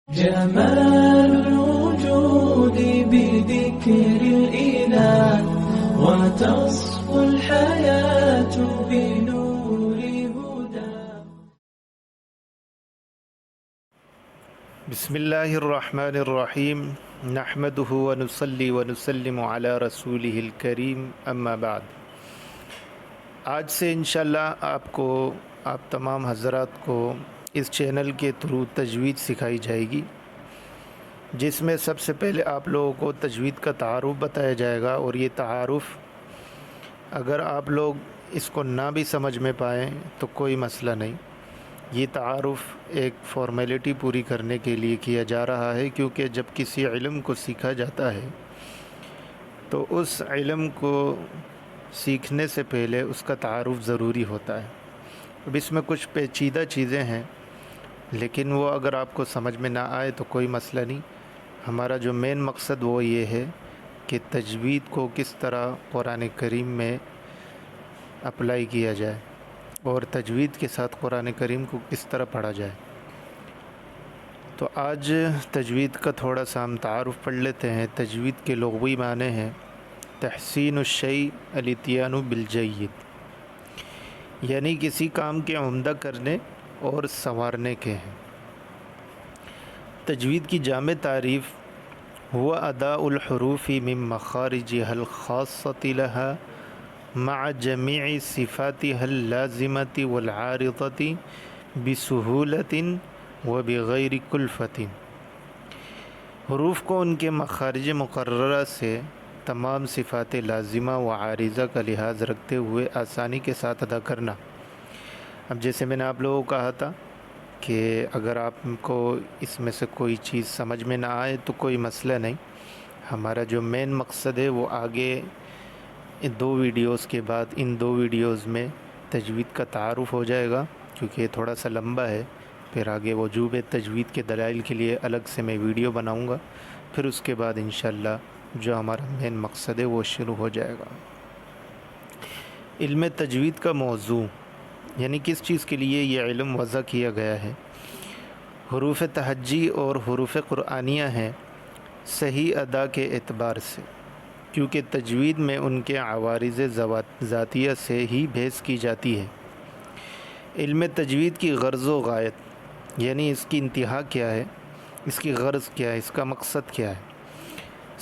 جمال الوجود بذكر الإله وتصفو الحياة بنور هدى. بسم اللہ الرحمن الرحیم نحمدہ ونصلی ونسلم علی رسولہ الکریم اما بعد. آج سے انشاءاللہ آپ تمام حضرات کو اس چینل کے تھرو تجوید سکھائی جائے گی، جس میں سب سے پہلے آپ لوگوں کو تجوید کا تعارف بتایا جائے گا، اور یہ تعارف اگر آپ لوگ اس کو نہ بھی سمجھ میں پائیں تو کوئی مسئلہ نہیں. یہ تعارف ایک فارمیلٹی پوری کرنے کے لیے کیا جا رہا ہے، کیونکہ جب کسی علم کو سیکھا جاتا ہے تو اس علم کو سیکھنے سے پہلے اس کا تعارف ضروری ہوتا ہے. اب اس میں کچھ پیچیدہ چیزیں ہیں، لیکن وہ اگر آپ کو سمجھ میں نہ آئے تو کوئی مسئلہ نہیں. ہمارا جو مین مقصد وہ یہ ہے کہ تجوید کو کس طرح قرآن کریم میں اپلائی کیا جائے اور تجوید کے ساتھ قرآن کریم کو کس طرح پڑھا جائے. تو آج تجوید کا تھوڑا سا ہم تعارف پڑھ لیتے ہیں. تجوید کے لغوی معنی ہیں تحسین الشیء الاتیان بالجید، یعنی کسی کام کے عمدہ کرنے اور سنوارنے کے ہیں. تجوید کی جامع تعریف هو اداء الحروف من مخارجها الخاصة لها مع جميع صفاتها اللازمة والعارضة بسهولة وبغير كلفة. حروف کو ان کے مخارج مقررہ سے تمام صفات لازمہ و عارضہ کا لحاظ رکھتے ہوئے آسانی کے ساتھ ادا کرنا. اب جیسے میں نے آپ لوگوں کو کہا تھا کہ اگر آپ کو اس میں سے کوئی چیز سمجھ میں نہ آئے تو کوئی مسئلہ نہیں. ہمارا جو مین مقصد ہے وہ آگے ان 2 ویڈیوز کے بعد ان 2 ویڈیوز میں تجوید کا تعارف ہو جائے گا، کیونکہ یہ تھوڑا سا لمبا ہے. پھر آگے وجوب تجوید کے دلائل کے لیے الگ سے میں ویڈیو بناؤں گا. پھر اس کے بعد انشاءاللہ جو ہمارا مین مقصد ہے وہ شروع ہو جائے گا. علم تجوید کا موضوع، یعنی کس چیز کے لیے یہ علم وضع کیا گیا ہے. حروف تہجی اور حروف قرآنیہ ہیں صحیح ادا کے اعتبار سے، کیونکہ تجوید میں ان کے عوارض ذاتیہ سے ہی بحث کی جاتی ہے. علم تجوید کی غرض و غایت، یعنی اس کی انتہا کیا ہے، اس کی غرض کیا ہے، اس کا مقصد کیا ہے.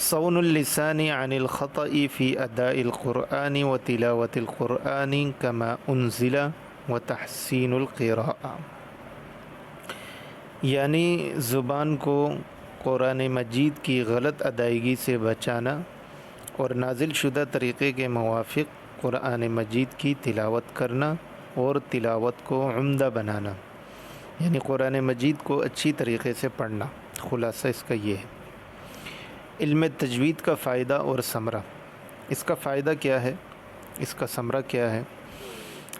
صون اللسان عن الخطأ فی اداء القرآن و تلاوت القرآن کما انزل و تحسین القراءہ، یعنی زبان کو قرآن مجید کی غلط ادائیگی سے بچانا اور نازل شدہ طریقے کے موافق قرآن مجید کی تلاوت کرنا اور تلاوت کو عمدہ بنانا، یعنی قرآن مجید کو اچھی طریقے سے پڑھنا. خلاصہ اس کا یہ ہے. علم تجوید کا فائدہ اور ثمرہ. اس کا فائدہ کیا ہے، اس کا ثمرہ کیا ہے؟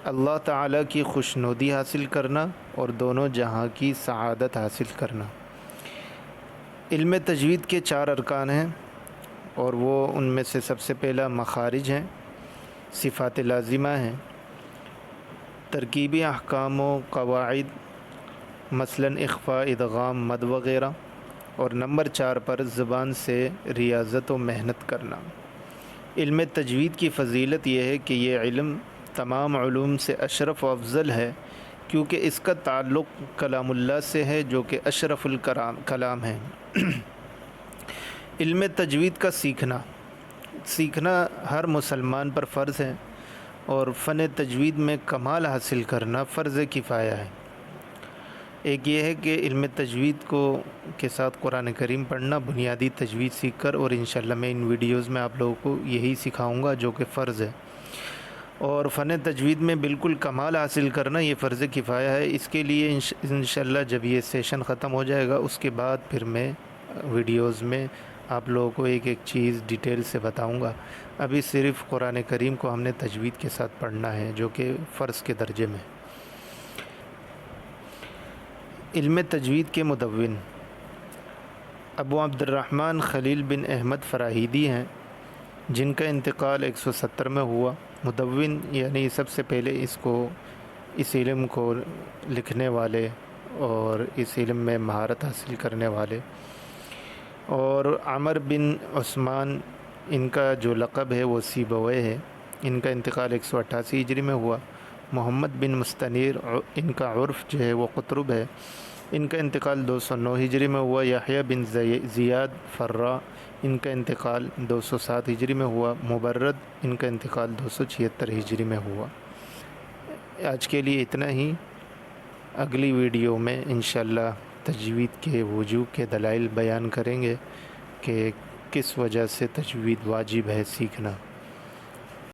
اللہ تعالیٰ کی خوشنودی حاصل کرنا اور دونوں جہاں کی سعادت حاصل کرنا. علم تجوید کے 4 ارکان ہیں، اور وہ ان میں سے سب سے پہلا مخارج ہیں، صفات لازمہ ہیں، ترکیبی احکام و قواعد مثلا اخفاء، ادغام، مد وغیرہ، اور نمبر 4 پر زبان سے ریاضت و محنت کرنا. علم تجوید کی فضیلت یہ ہے کہ یہ علم تمام علوم سے اشرف و افضل ہے، کیونکہ اس کا تعلق کلام اللہ سے ہے جو کہ اشرف کلام ہے. علم تجوید کا سیکھنا ہر مسلمان پر فرض ہے، اور فن تجوید میں کمال حاصل کرنا فرض کفایہ ہے. ایک یہ ہے کہ علم تجوید کے ساتھ قرآن کریم پڑھنا، بنیادی تجوید سیکھ کر، اور انشاءاللہ میں ان ویڈیوز میں آپ لوگوں کو یہی سکھاؤں گا جو کہ فرض ہے. اور فن تجوید میں بالکل کمال حاصل کرنا یہ فرض کفایہ ہے. اس کے لیے انشاءاللہ جب یہ سیشن ختم ہو جائے گا اس کے بعد پھر میں ویڈیوز میں آپ لوگوں کو ایک ایک چیز ڈیٹیل سے بتاؤں گا. ابھی صرف قرآن کریم کو ہم نے تجوید کے ساتھ پڑھنا ہے جو کہ فرض کے درجے میں. علم تجوید کے مدون ابو عبد الرحمن خلیل بن احمد فراہیدی ہیں، جن کا انتقال 170 میں ہوا. مدون یعنی سب سے پہلے اس علم کو لکھنے والے اور اس علم میں مہارت حاصل کرنے والے. اور عمر بن عثمان ان کا جو لقب ہے وہ سیبویہ ہے. ان کا انتقال 188 ہجری میں ہوا. محمد بن مستنیر ان کا عرف جو ہے وہ قطرب ہے. ان کا انتقال 209 ہجری میں ہوا. یحییٰ بن زیاد فرا ان کا انتقال 207 ہجری میں ہوا. مبرد ان کا انتقال 276 ہجری میں ہوا. آج کے لیے اتنا ہی. اگلی ویڈیو میں انشاءاللہ تجوید کے وجوب کے دلائل بیان کریں گے کہ کس وجہ سے تجوید واجب ہے سیکھنا.